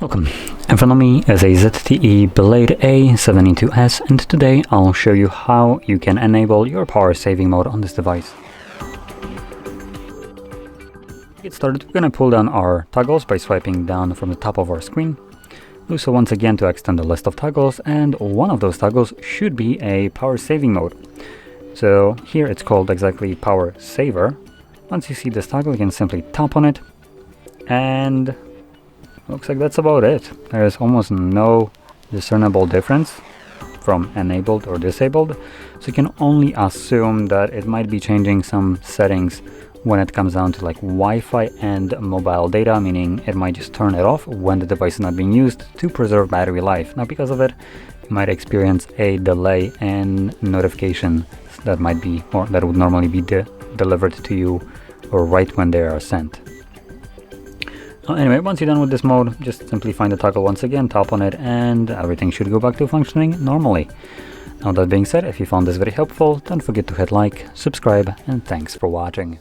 Welcome, in front of me is a ZTE Blade A72S, and today I'll show you how you can enable your power saving mode on this device. To get started, we're going to pull down our toggles by swiping down from the top of our screen. Do so once again to extend the list of toggles, and one of those toggles should be a power saving mode. So here it's called exactly Power Saver. Once you see this toggle, you can simply tap on it, and looks like that's about it. There's almost no discernible difference from enabled or disabled, so you can only assume that it might be changing some settings when it comes down to like Wi-Fi and mobile data, meaning it might just turn it off when the device is not being used to preserve battery life. Now, because of it, you might experience a delay in notification that might be, or that would normally be delivered to you or right when they are sent. Anyway, once you're done with this mode, just simply find the toggle once again, tap on it, and everything should go back to functioning normally. Now, that being said, if you found this very helpful, don't forget to hit like, subscribe, and thanks for watching.